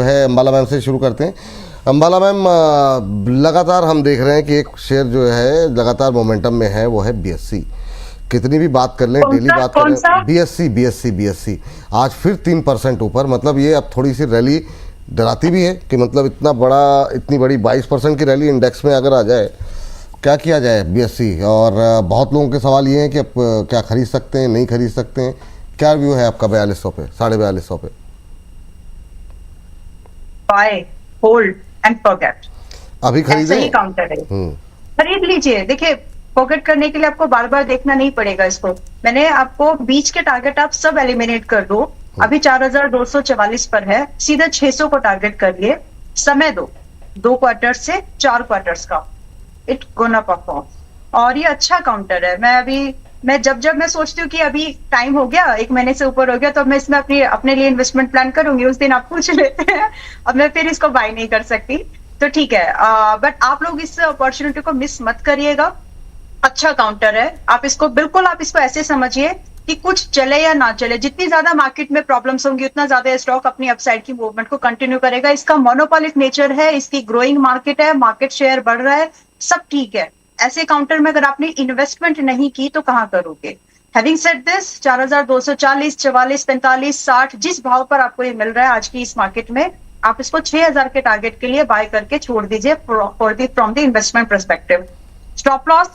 है अंबाला मैम से शुरू करते हैं। अंबाला मैम, लगातार हम देख रहे हैं कि एक शेयर जो है लगातार मोमेंटम में है, वो है बीएससी। कितनी भी बात कर लें, डेली बात करें, बीएससी आज फिर 3% ऊपर। मतलब ये अब थोड़ी सी रैली डराती भी है कि मतलब इतनी बड़ी 22% की रैली इंडेक्स में अगर आ जाए, क्या किया जाए बीएससी। और बहुत लोगों के सवाल ये हैं कि अब क्या खरीद सकते हैं, नहीं खरीद सकते हैं। क्या व्यू है आपका 4200 पे, 4250 पे? Buy, hold and forget. अभी खरीदें? ऐसा ही काउंटर है, खरीद लीजिए। देखिए, फॉरगेट करने के लिए आपको बार बार देखना नहीं पड़ेगा इसको। मैंने आपको बीच के टारगेट आप सब एलिमिनेट कर दो। अभी 4244 पर है, सीधा 600 को टारगेट करिए। समय दो 2 क्वार्टर से 4 क्वार्टर्स का, इट गोना परफॉर्म। और ये अच्छा काउंटर है। मैं जब मैं सोचती हूँ कि अभी टाइम हो गया, 1 महीने से ऊपर हो गया, तो मैं इसमें अपने लिए इन्वेस्टमेंट प्लान करूंगी। उस दिन आप पूछ लेते हैं, अब मैं फिर इसको बाय नहीं कर सकती, तो ठीक है। बट आप लोग इस अपॉर्चुनिटी को मिस मत करिएगा। अच्छा काउंटर है। आप इसको ऐसे समझिए कि कुछ चले या ना चले, जितनी ज्यादा मार्केट में प्रॉब्लम्स होंगी उतना ज्यादा स्टॉक अपनी अपसाइड की मूवमेंट को कंटिन्यू करेगा। इसका मोनोपोलिक नेचर है, इसकी ग्रोइंग मार्केट है, मार्केट शेयर बढ़ रहा है, सब ठीक है। ऐसे काउंटर में अगर आपने इन्वेस्टमेंट नहीं की तो कहां करोगे। हैविंग सेड दिस, 4240, 44, 45, 60 जिस भाव पर आपको ये मिल रहा है आज की इस मार्केट में, आप इसको 6000 के टारगेट के लिए बाय करके छोड़ दीजिए from the investment perspective. Stop loss,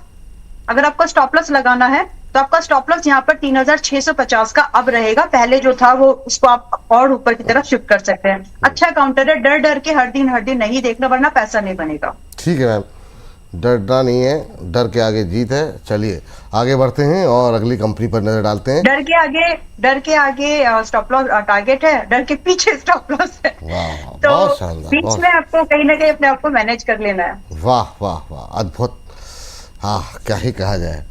अगर आपको स्टॉप लॉस लगाना है तो आपका स्टॉप लॉस यहाँ पर 3650 का अब रहेगा। पहले जो था वो उसको आप और ऊपर की तरफ शिफ्ट कर सकते हैं। अच्छा काउंटर है। डर के हर दिन नहीं देखना, वरना पैसा नहीं बनेगा। ठीक है मैम, डरना नहीं है, डर के आगे जीत है। चलिए आगे बढ़ते हैं और अगली कंपनी पर नजर डालते हैं। डर के आगे स्टॉप लॉस टारगेट है, डर के पीछे स्टॉप लॉस है। तो बहुत शानदार, बीच में आपको कहीं ना कहीं अपने आप को मैनेज कर लेना है। वाह वाह वाह, अद्भुत। हाँ, क्या ही कहा जाए।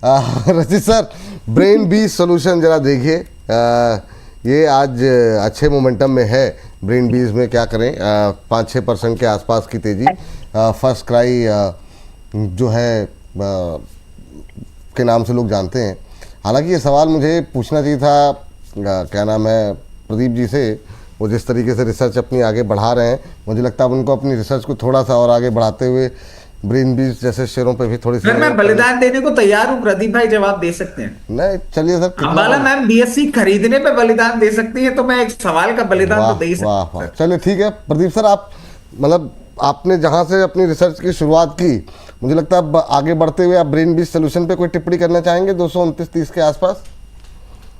रचित सर, ब्रेन बी सॉल्यूशन जरा देखिए, ये आज अच्छे मोमेंटम में है। ब्रेन बीज में क्या करें, 5-6% के आसपास की तेजी। फर्स्ट क्राई जो है के नाम से लोग जानते हैं। हालांकि ये सवाल मुझे पूछना चाहिए था, क्या नाम है, प्रदीप जी से। वो जिस तरीके से रिसर्च अपनी आगे बढ़ा रहे हैं, मुझे लगता है उनको अपनी रिसर्च को थोड़ा सा और आगे बढ़ाते हुए ब्रेन बीज जैसे शेयरों पे भी थोड़ी सी। मैं बलिदान देने को तैयार हूँ, प्रदीप भाई जवाब दे सकते हैं। नहीं, चलिए सर। अंबाला मैम बीएससी खरीदने पे बलिदान दे सकती है, तो मैं एक सवाल का बलिदान तो दे ही सकता हूं। चलिए ठीक है प्रदीप सर, आप मतलब आपने जहां से अपनी रिसर्च की शुरुआत की, मुझे लगता है अब आगे बढ़ते हुए आप ब्रेन बीज सोल्यूशन पे कोई टिप्पणी करना चाहेंगे 229-30 के आसपास?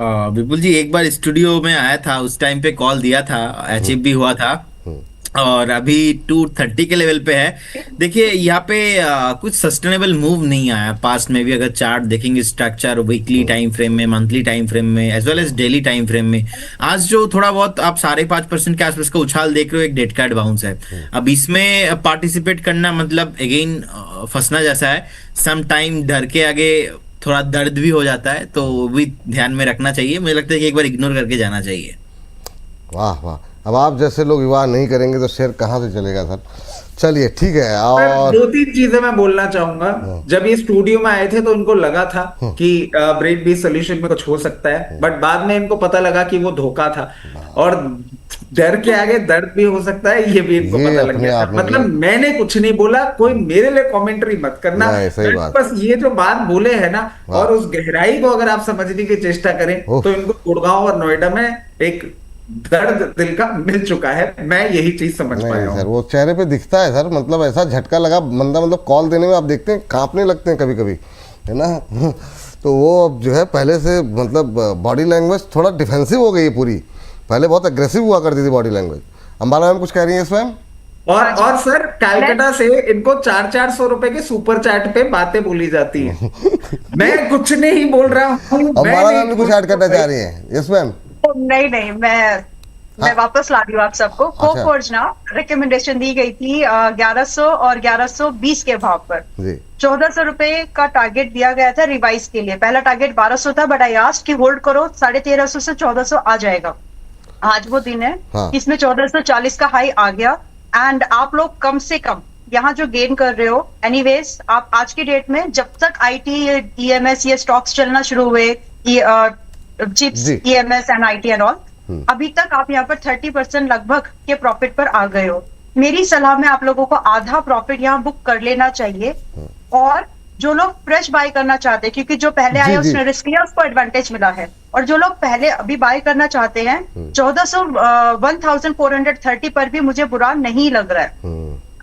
विपुल जी, एक बार स्टूडियो में आया था, उस टाइम पे कॉल दिया था, अचीव भी हुआ था, और अभी 230 के लेवल पे है। देखिए यहाँ पे कुछ सस्टेनेबल मूव नहीं आया पास्ट में भी। अगर चार्ट देखेंगे, स्ट्रक्चर वीकली टाइम फ्रेम में, मंथली टाइम फ्रेम में, as well as daily time frame में, आज जो थोड़ा बहुत आप 5.5% के आसपास का उछाल देख रहे हो, एक डेड कैट बाउंस है। अब इसमें पार्टिसिपेट करना मतलब अगेन फंसना जैसा है। सम टाइम डर के आगे थोड़ा दर्द भी हो जाता है, तो वो भी ध्यान में रखना चाहिए। मुझे लगता है कि एक बार इग्नोर करके जाना चाहिए। वाह वाह, अब आप जैसे लोग विवाह नहीं करेंगे तो शेयर कहाँ से चलेगा सर। चलिए ठीक है। और 2-3 चीजें मैं बोलना चाहूंगा। जब ये स्टूडियो में आए थे तो उनको लगा था कि ब्रेन बीज सोल्यूशन में कुछ हो सकता है, बट बाद में इनको पता लगा कि वो धोखा था, और डर के आगे दर्द भी हो सकता है, ये भी इनको पता लग गया। मतलब मैंने कुछ नहीं बोला, कोई मेरे लिए कमेंट्री मत करना। बस ये जो बात बोले है ना, और उस गहराई को अगर आप समझने की चेष्टा करें तो इनको गुड़गांव और नोएडा में एक दर्द दिल का मिल चुका है। मैं यही चीज समझ पाया हूं। सर वो चेहरे पे दिखता है सर, मतलब ऐसा झटका लगा बंदा, मतलब कॉल देने में आप देखते हैं कांपने लगते हैं कभी कभी, है ना। तो वो अब जो है पहले से मतलब बॉडी लैंग्वेज थोड़ा डिफेंसिव हो गई है पूरी। पहले बहुत अग्रेसिव हुआ करती थी बॉडी लैंग्वेज। अंबाला मैम कुछ कह रही है इस मैम? और सर कैलकाटा से इनको 400 रुपए के सुपर चैट पे बातें बोली जाती है। मैं कुछ नहीं बोल रहा हूँ। अंबाला मैम कुछ ऐड करना चाह रही है? Yes ma'am. नहीं, मैं वापस ला रही हूँ आप सबको। कोफोर्ज ना रिकमेंडेशन दी गई थी 1100 और 1120 के भाव पर। 1400 रुपए का टारगेट दिया गया था रिवाइज के लिए। पहला टारगेट 1200 था, बट आई आस्क्ड कि होल्ड करो, 1350 से 1400 आ जाएगा। आज वो दिन है, इसमें 1440 का हाई आ गया। एंड आप लोग कम से कम यहाँ जो गेन कर रहे हो, एनीवेज आप आज की डेट में जब तक आईटी, ईएमएस ये स्टॉक्स चलना शुरू हुए, chips, EMS and IT and all, अभी तक आप यहाँ पर 30% लगभग के प्रॉफिट पर आ गए हो। मेरी सलाह में आप लोगों को आधा प्रॉफिट यहाँ बुक कर लेना चाहिए। और जो लोग फ्रेश बाय करना चाहते हैं, क्योंकि जो पहले आया जी। उसने रिस्क लिया, उसको एडवांटेज मिला है, और जो लोग पहले अभी बाय करना चाहते हैं 1430 पर भी मुझे बुरा नहीं लग रहा है।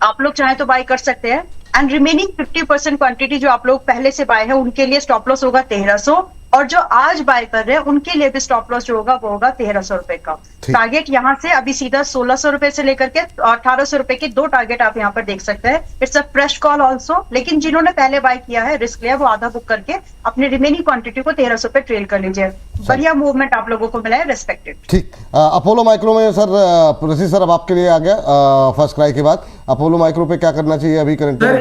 आप लोग चाहे तो बाय कर सकते हैं। एंड रिमेनिंग 50% क्वांटिटी जो आप लोग पहले से बाय है उनके लिए स्टॉप लॉस होगा 1300, और जो आज बाय कर रहे हैं उनके लिए भी स्टॉप लॉस जो होगा वो होगा 1300 रुपए का। ठीक। टारगेट यहाँ से अभी सीधा 1600 रुपए से लेकर के 1800 रुपए के 2 टारगेट आप यहाँ पर देख सकते हैं। It's a fresh call also, लेकिन जिन्होंने पहले बाय किया है, रिस्क लिया, वो आधा बुक करके अपने रिमेनिंग क्वांटिटी को 1300 पे ट्रेल कर लीजिए। बढ़िया मूवमेंट आप लोगों को मिला है, रेस्पेक्टेड। ठीक। अपोलो माइक्रो में सर, रशीद सर अब आपके लिए आ गया फर्स्ट क्राई के बाद। अपोलो माइक्रो पे क्या करना चाहिए अभी करंट? सर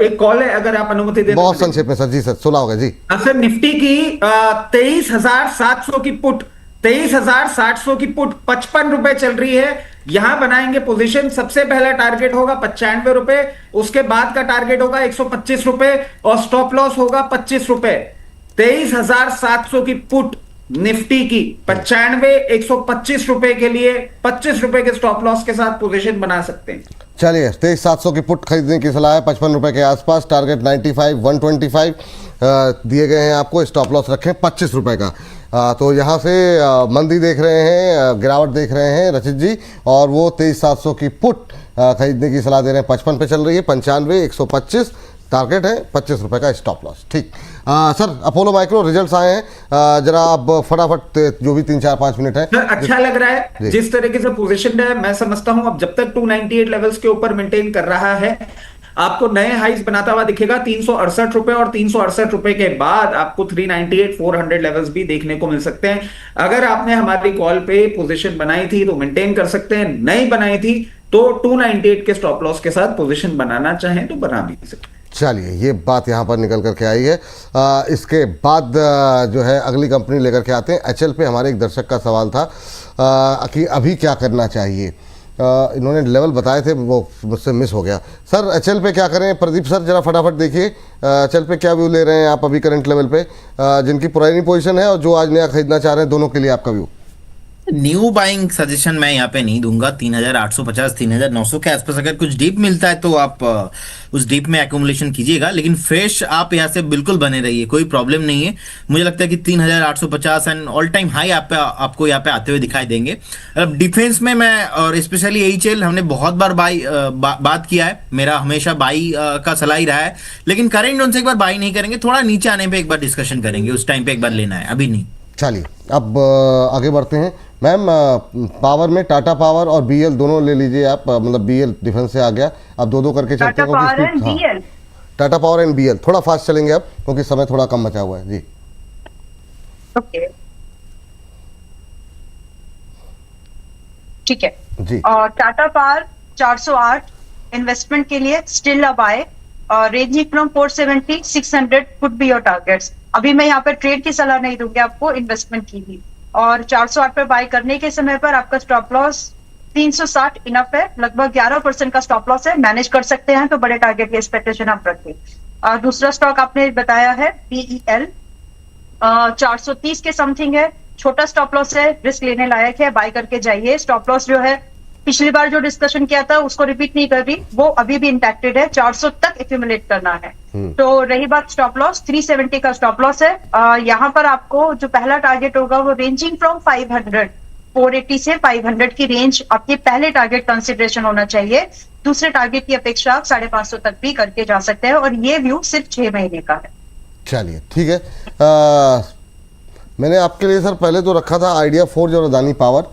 एक कॉल है, अगर आप अनुमति दे। बहुत संक्षेप में सर। जी सर, सुना होगा जी। सर निफ्टी की 23,700 की पुट, 23,700 की पुट 55 रुपए चल रही है। यहां बनाएंगे पोजीशन। सबसे पहला टारगेट होगा 95 रुपए, उसके बाद का टारगेट होगा 125 रुपए, और स्टॉप लॉस होगा 25 रुपए। 23,700 की पुट निफ्टी की 95, 125 रुपए के लिए 25 रुपए के स्टॉप लॉस के साथ पोजीशन बना सकते हैं। चलिए, 23,700 की पुट खरीदने की सलाह है, 55 रुपए के आसपास। टारगेट 95, 125 दिए गए हैं आपको। स्टॉप लॉस रखें 25 रुपए का। तो यहाँ से मंदी देख रहे हैं, गिरावट देख रहे हैं रचित जी, और वो 23,700 की पुट खरीदने की सलाह दे रहे हैं। 55 पे चल रही है, 95, 125 टारगेट है, 25 रुपए का स्टॉप लॉस। ठीक। सर अपोलो माइक्रो रिजल्ट्स आए हैं, जरा आप फटाफट जो भी 3-4-5 मिनट है। सर अच्छा लग रहा है जिस तरीके से पोजीशन है। मैं समझता हूं अब जब तक 298 लेवल्स के ऊपर मेंटेन कर रहा है, आपको नए हाइस बनाता हुआ दिखेगा 368 रुपए, और 368 रुपए के बाद आपको 398, 400 लेवल्स भी देखने को मिल सकते हैं। अगर आपने हमारी कॉल पे पोजीशन बनाई थी तो मेंटेन कर सकते हैं, नहीं बनाई थी तो 298 के स्टॉप लॉस के साथ पोजीशन बनाना चाहें तो बना भी सकते हैं। चलिए, ये बात यहाँ पर निकल करके आई है। इसके बाद जो है अगली कंपनी लेकर के आते हैं। एचएल पे हमारे एक दर्शक का सवाल था कि अभी क्या करना चाहिए। इन्होंने लेवल बताए थे, वो मुझसे मिस हो गया। सर एचएल पे क्या करें? प्रदीप सर जरा फटाफट देखिए, एचएल पे क्या व्यू ले रहे हैं आप अभी करंट लेवल पे, जिनकी पुरानी पोजीशन है और जो आज नया खरीदना चाह रहे हैं, दोनों के लिए आपका व्यू। न्यू बाइंग सजेशन मैं यहाँ पे नहीं दूंगा। 3,850, 3,900 के आसपास अगर कुछ डीप मिलता है तो आप उस डीप में एकोमुलेशन कीजिएगा, लेकिन फ्रेश आप यहाँ से बिल्कुल बने रहिए, कोई प्रॉब्लम नहीं है। मुझे लगता है कि 3,850 एंड ऑल टाइम हाई आपको यहाँ पे आते हुए दिखाई देंगे। अब डिफेंस में मैं, और स्पेशली एचएल, हमने बहुत बार बात किया है, मेरा हमेशा बाई का सलाह ही रहा है, लेकिन करेंट जोन से एक बार बाई नहीं करेंगे, थोड़ा नीचे आने पे एक बार डिस्कशन करेंगे, उस टाइम पे एक बार लेना है, अभी नहीं। चलिए अब आगे बढ़ते हैं। मैम पावर में टाटा पावर और बीएल दोनों ले लीजिए आप, मतलब बीएल डिफेंस से आ गया, अब दो करके चलते हैं। टाटा पावर एंड बीएल थोड़ा फास्ट चलेंगे अब, क्योंकि समय थोड़ा कम बचा हुआ है जी। ओके ठीक है जी। और टाटा पावर 408 इन्वेस्टमेंट के लिए स्टिल अ बाय, और ranging from 470 600 could be your targets. अभी मैं यहाँ पर ट्रेड की सलाह नहीं दूंगी आपको, इन्वेस्टमेंट की भी। और 408 पर बाय करने के समय पर आपका स्टॉप लॉस 360 इनफ है, लगभग 11% का स्टॉप लॉस है, मैनेज कर सकते हैं, तो बड़े टारगेट की एक्सपेक्टेशन आप रखें। और दूसरा स्टॉक आपने बताया है बीईएल, 430 के समथिंग है, छोटा स्टॉप लॉस है, रिस्क लेने लायक है, बाय करके जाइए। स्टॉप लॉस जो है पिछली बार जो डिस्कशन किया था उसको रिपीट नहीं कर रही, वो अभी भी इंटैक्टेड है, 400 तक एक्यूमुलेट करना है। तो रही बात स्टॉप लॉस, 370 का स्टॉप लॉस है। यहाँ पर आपको जो पहला टारगेट होगा वो रेंजिंग फ्रॉम 500, 480 से 500 की रेंज आपके पहले टारगेट कंसिडरेशन होना चाहिए। दूसरे टारगेट की अपेक्षा आप 550 तक भी करके जा सकते हैं, और ये व्यू सिर्फ 6 महीने का है। चलिए ठीक है। मैंने आपके लिए सर पहले तो रखा था आइडिया फोर्ज और अदानी पावर,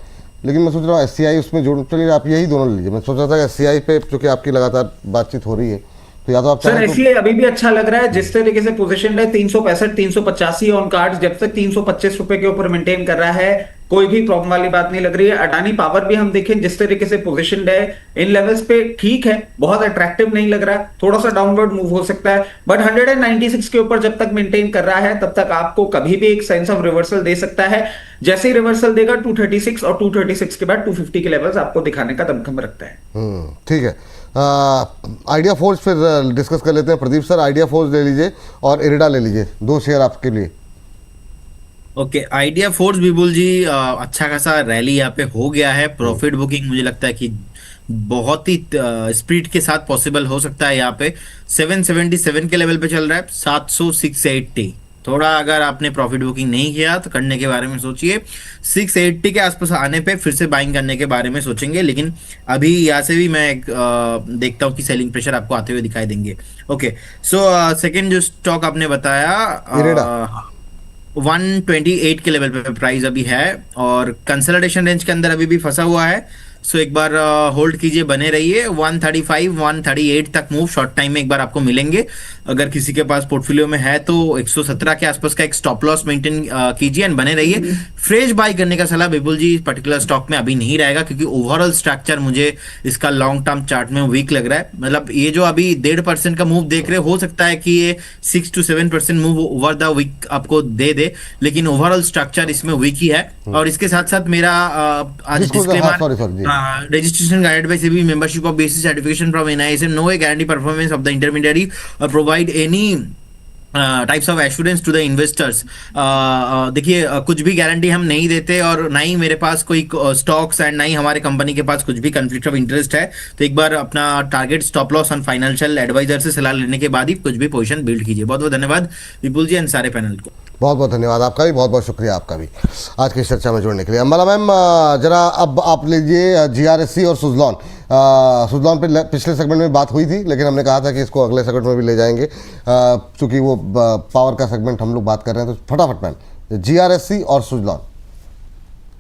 लेकिन मैं सोच रहा हूँ एससीआई उसमें जोड़, चलिए आप यही दोनों ले लीजिए। मैं सोच रहा था कि एससीआई पे चूंकि आपकी लगातार बातचीत हो रही है, तो या तो आप सर एससीआई अभी भी अच्छा लग रहा है जिस तरीके से पोजीशन है, 365, 385 ऑन कार्ड्स, जब तक 325 रुपए के ऊपर मेंटेन कर रहा है, कोई भी प्रॉब्लम वाली बात नहीं लग रही है। अडानी पावर भी हम देखें जिस तरीके से पोजीशन है इन लेवल्स पे, ठीक है, बहुत अट्रैक्टिव नहीं लग रहा, थोड़ा सा डाउनवर्ड मूव हो सकता है, बट 196 के ऊपर जब तक मेंटेन कर रहा है तब तक आपको कभी भी एक सेंस ऑफ रिवर्सल दे सकता है। जैसे ही रिवर्सल देगा 236 और 236 के बाद 250 के लेवल्स आपको दिखाने का दमखम रखता है। ठीक है। आइडिया फोर्स फिर डिस्कस कर लेते हैं। प्रदीप सर आइडिया फोर्स ले लीजिए और इरिडा ले लीजिए, 2 शेयर आपके लिए। ओके, आइडिया फोर्स विपुल जी, अच्छा खासा रैली यहाँ पे हो गया है। प्रॉफिट बुकिंग मुझे लगता है कि बहुत ही स्पीड के साथ पॉसिबल हो सकता है। यहाँ पे 777 के लेवल पे चल रहा है, 700 680। थोड़ा अगर आपने प्रॉफिट बुकिंग नहीं किया तो करने के बारे में सोचिए। 680 के आसपास आने पे फिर से बाइंग करने के बारे में सोचेंगे, लेकिन अभी यहाँ से भी मैं देखता हूँ कि सेलिंग प्रेशर आपको आते हुए दिखाई देंगे। ओके, सो सेकंड जो स्टॉक आपने बताया, इरेडा। 128 के लेवल पे प्राइस अभी है और कंसोलिडेशन रेंज के अंदर अभी भी फंसा हुआ है। सो एक बार होल्ड कीजिए, बने रहिए। 135 138 तक मूव शॉर्ट टाइम में एक बार आपको मिलेंगे। अगर किसी के पास पोर्टफोलियो में है तो 117 के आसपास का एक स्टॉप लॉस मेंटेन कीजिए एंड बने रहिए। फ्रेश बाय करने का सलाह विपुल जी इस पर्टिकुलर स्टॉक में अभी नहीं रहेगा, क्योंकि ओवरऑल स्ट्रक्चर मुझे इसका लॉन्ग टर्म चार्ट में वीक लग रहा है। मतलब ये जो अभी 1.5% का मूव देख रहे हो सकता है कि ये 6 to 7% move over the week आपको दे, लेकिन ओवरऑल स्ट्रक्चर इसमें वीक ही है। और इसके साथ साथ मेरा आज disclaimer, registration guided by SEBI, membership of basic certification from NISM, no guarantee performance of the intermediary or provide any types of assurance to the investors. देखिए, कुछ भी गारंटी हम नहीं देते और ना ही मेरे पास कोई स्टॉक्स एंड ना ही हमारे कंपनी के पास कुछ भी कन्फ्लिक्ट ऑफ इंटरेस्ट है। तो एक बार अपना target stop loss own financial advisor से सलाह लेने के बाद ही कुछ भी पोजीशन बिल्ड कीजिए। बहुत बहुत धन्यवाद विपुल जी एंड सारे पैनल को। बहुत बहुत धन्यवाद आपका भी, बहुत बहुत शुक्रिया आपका भी आज की चर्चा में जुड़ने के लिए। अम्बाला मैम, जरा अब आप लीजिए GRSC और सुजलॉन। सुजलॉन पे पिछले सेगमेंट में बात हुई थी, लेकिन हमने कहा था कि इसको अगले सेगमेंट में भी ले जाएंगे, क्योंकि वो पावर का सेगमेंट हम लोग बात कर रहे हैं। तो फटाफट मैम, GRSC और सुजलॉन।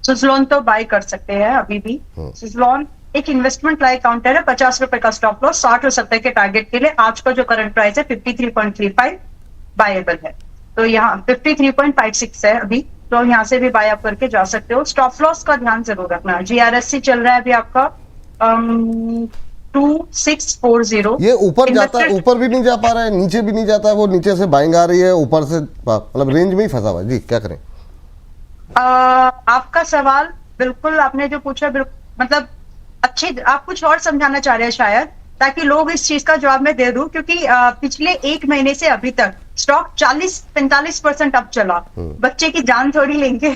सुजलॉन तो बाय कर सकते हैं अभी भी। सुजलॉन एक इन्वेस्टमेंट लाइक काउंटर है, 50 रुपए का स्टॉप लॉस, 60 और 70 के टारगेट के लिए। आज का जो करंट प्राइस है 53.35 बायबल है, तो यहाँ 53.56 है अभी, तो यहाँ से भी बाय अप करके जा सकते हो। स्टॉप लॉस का ध्यान जरूर रखना। GRSC चल रहा है अभी आपका 2640। ये ऊपर जाता है, ऊपर भी नहीं जा पा रहा है, नीचे भी नहीं जाता है। वो नीचे से बाइंग आ रही है, ऊपर से मतलब रेंज में ही फंसा हुआ है। जी, क्या करें? आपका सवाल बिल्कुल आपने जो पूछा, मतलब अच्छे, आप कुछ और समझाना चाह रहे हैं शायद, ताकि लोग इस चीज का जवाब मैं दे दूं, क्योंकि पिछले एक महीने से अभी तक स्टॉक 40-45% अप चला। बच्चे की जान थोड़ी लेंगे।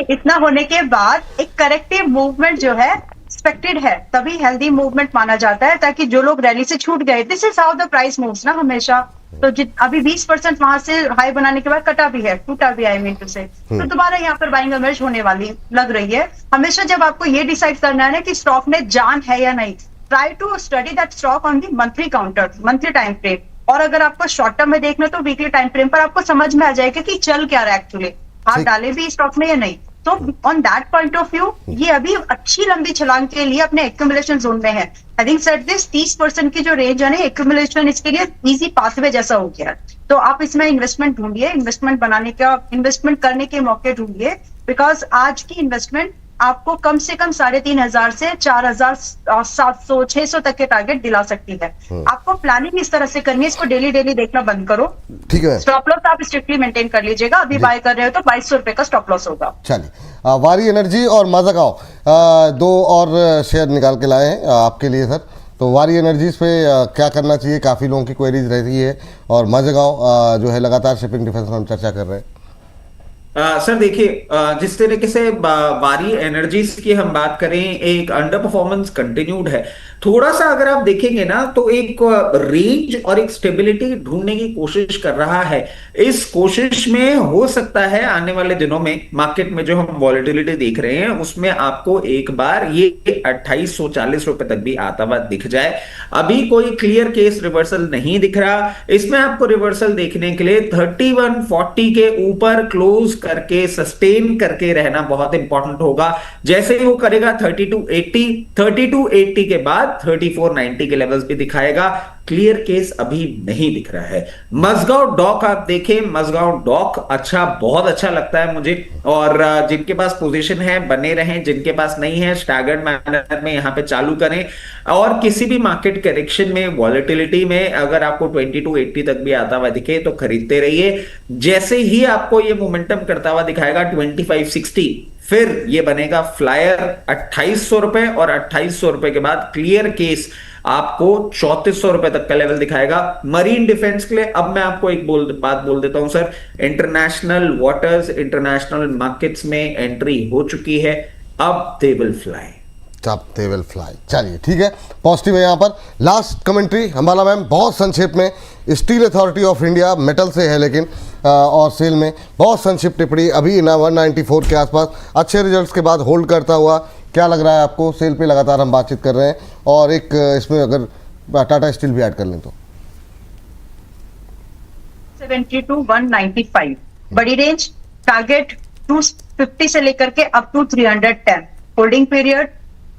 इतना होने के बाद एक करेक्टिव मूवमेंट जो है एक्सपेक्टेड है, तभी हेल्दी मूवमेंट माना जाता है, ताकि जो लोग रैली से छूट गए, this is how the price moves ना हमेशा। तो अभी 20% वहां से हाई बनाने के बाद कटा भी है, टूटा भी, आई मीन टू से, तो दोबारा यहाँ पर बाइंग इमर्ज होने वाली लग रही है। हमेशा जब आपको ये डिसाइड करना है ना कि स्टॉक में जान है या नहीं, try to study that stock on the monthly counter, monthly time frame. और अगर आपको शॉर्ट टर्म में देखना तो वीकली टाइम फ्रेम पर आपको समझ में आ जाएगा कि चल क्या रहा है एक्चुअली, आप डाले भी स्टॉक में या नहीं। तो on that point of view ये अभी अच्छी लंबी छलांग के लिए अपने एक्यूमुलेशन जोन में है। हैविंग सेड दिस, 30% की जो रेंज है ना एक्यूमुलेशन, इसके लिए इजी पाथवे जैसा हो गया। तो आप इसमें इन्वेस्टमेंट ढूंढिए, इन्वेस्टमेंट बनाने का, इन्वेस्टमेंट करने के मौके ढूंढिए, बिकॉज आज की इन्वेस्टमेंट आपको कम से कम 3,500 से 4,700 600 तक के टारगेट दिला सकती है। आपको प्लानिंग इस तरह से करनी है, इसको डेली दे देखना बंद करो। ठीक है, स्टॉप लॉस आप स्ट्रिक्टली मेंटेन कर लीजिएगा। अभी बाय कर रहे हो तो 2200 रुपए का स्टॉप लॉस होगा। चलिए, वारी एनर्जी और माज़ागांव, दो और शेयर निकाल के लाए हैं आपके लिए सर। तो वारी एनर्जीज पे क्या करना चाहिए, काफ़ी लोगों की क्वेरीज रहती है, और माज़ागांव जो है लगातार शिपिंग डिफेंस में हम चर्चा कर रहे हैं। सर देखिए, जिस तरीके से वारी एनर्जीज की हम बात करें, एक अंडर परफॉर्मेंस कंटिन्यूड है। थोड़ा सा अगर आप देखेंगे ना तो एक रेंज और एक स्टेबिलिटी ढूंढने की कोशिश कर रहा है। इस कोशिश में हो सकता है आने वाले दिनों में मार्केट में जो हम वॉलेटिलिटी देख रहे हैं उसमें आपको एक बार ये 2840 रुपए तक भी आता हुआ दिख जाए। अभी कोई क्लियर केस रिवर्सल नहीं दिख रहा। इसमें आपको रिवर्सल देखने के लिए 3140 के ऊपर क्लोज करके सस्टेन करके रहना बहुत इंपॉर्टेंट होगा। जैसे ही वो करेगा 3280 के बाद 3490 के लेवल्स भी दिखाएगा। क्लियर केस अभी नहीं दिख रहा है। मज़गांव डॉक आप देखें, मज़गांव डॉक अच्छा, बहुत अच्छा लगता है मुझे। और जिनके पास पोजीशन है बने रहें, जिनके पास नहीं है स्टैगर्ड मैनर में यहां पे चालू करें। और किसी भी मार्केट करेक्शन में, वॉलेटिलिटी में अगर आपको 2280 तक भी आता हुआ दिखे तो खरीदते रहिए। जैसे ही आपको ये मोमेंटम करता हुआ दिखाएगा 2560 फिर ये बनेगा फ्लायर 2800 रुपए, और 2800 रुपए के बाद क्लियर केस आपको 3400 रुपए तक का लेवल दिखाएगा। मरीन डिफेंस के लिए अब मैं आपको एक बात बोल देता हूं sir, international waters, international markets में एंट्री हो चुकी है, अब दे विल फ्लाई। तब दे विल फ्लाई। चलिए ठीक है, पॉजिटिव है यहाँ पर। लास्ट कमेंट्री अंबाला मैम, बहुत संक्षेप में। Steel authority of India metal से है लेकिन और सेल में बहुत संक्षिप्त टिप्पणी। अभी ना 194 के आसपास, अच्छे रिजल्ट्स के बाद होल्ड करता हुआ, क्या लग रहा है आपको? सेल पे लगातार हम बातचीत कर रहे हैं, और एक इसमें अगर टाटा स्टील भी ऐड कर लें तो 70 to 195 बड़ी रेंज, टारगेट 250 से लेकर के up to 310, holding period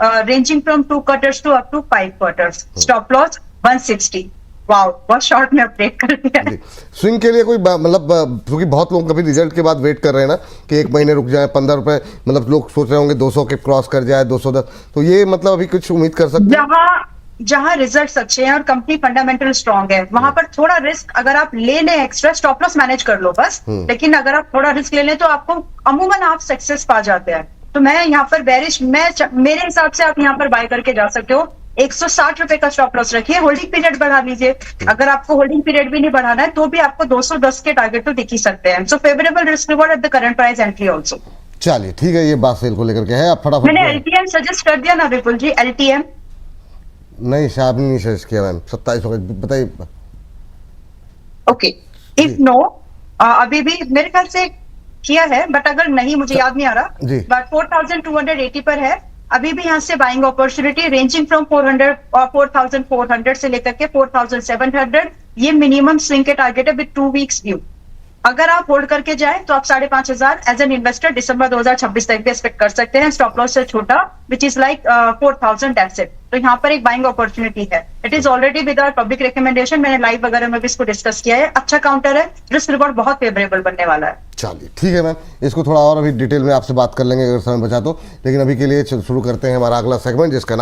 ranging from 2 quarters to up to 5 quarters, stop loss 160। Wow, बहुत शॉर्ट में अपडेट कर दिया है। स्विंग के लिए कोई मतलब, क्योंकि बहुत लोग कभी रिजल्ट के बाद वेट कर रहे हैं ना कि एक महीने रुक जाए, 15 रुपए, मतलब लोग सोच रहे होंगे 200 के क्रॉस कर जाए, 210, तो ये मतलब अभी कुछ उम्मीद कर सकते हैं? जहां रिजल्ट्स अच्छे हैं और कंपनी फंडामेंटल स्ट्रांग है, वहां पर थोड़ा रिस्क अगर आप ले लें, एक्स्ट्रा स्टॉप लॉस मैनेज कर लो बस। लेकिन अगर आप थोड़ा रिस्क ले लें तो आपको अमूमन आप सक्सेस पा जाते हैं। तो मैं यहाँ पर बेरिश, मेरे हिसाब से आप यहाँ पर बाय करके जा सकते हो। 160 रुपए का स्टॉप लॉस रखिए, होल्डिंग पीरियड बढ़ा लीजिए। अगर आपको होल्डिंग पीरियड भी नहीं बढ़ाना है तो भी आपको 210 के टारगेट तो दिख ही सकते हैं। So favourable risk reward at the current price entry also. चलिए ठीक है, ये बात सेल को लेकर के है। आप फटाफट मैंने एलटीएम सजेस्ट कर दिया ना विपुल जी, एलटीएम नहीं, शायद नहीं सजेस्ट किया मैम। 2700 बताइए। ओके, इफ नो अभी भी मेरे ख्याल से किया है, बट अगर नहीं, मुझे याद नहीं आ रहा, जी। बट 4280 पर है अभी भी। यहाँ से बाइंग अपॉर्चुनिटी रेंजिंग फ्रॉम 4400 से लेकर के 4700, ये मिनिमम स्विंग के टारगेट है विद 2 वीक्स व्यू। अगर आप होल्ड करके जाए तो आप 5500 एज एन इन्वेस्टर दिसंबर 2026 तक भी एक्सपेक्ट कर सकते हैं। स्टॉप लॉस से छोटा which is like 4000 that's it. तो यहाँ पर एक बाइंग अपॉर्चुनिटी है। It is already with our public recommendation, मैंने लाइव वगैरह में भी इसको डिस्कस किया है। अच्छा काउंटर है, रिस्क रिवॉर्ड बहुत फेवरेबल बनने वाला है। चलिए ठीक है मैम, इसको थोड़ा और अभी डिटेल में आपसे बात कर लेंगे अगर समय बचा तो, लेकिन अभी के लिए शुरू करते हैं हमारा अगला सेगमेंट जिसका नाम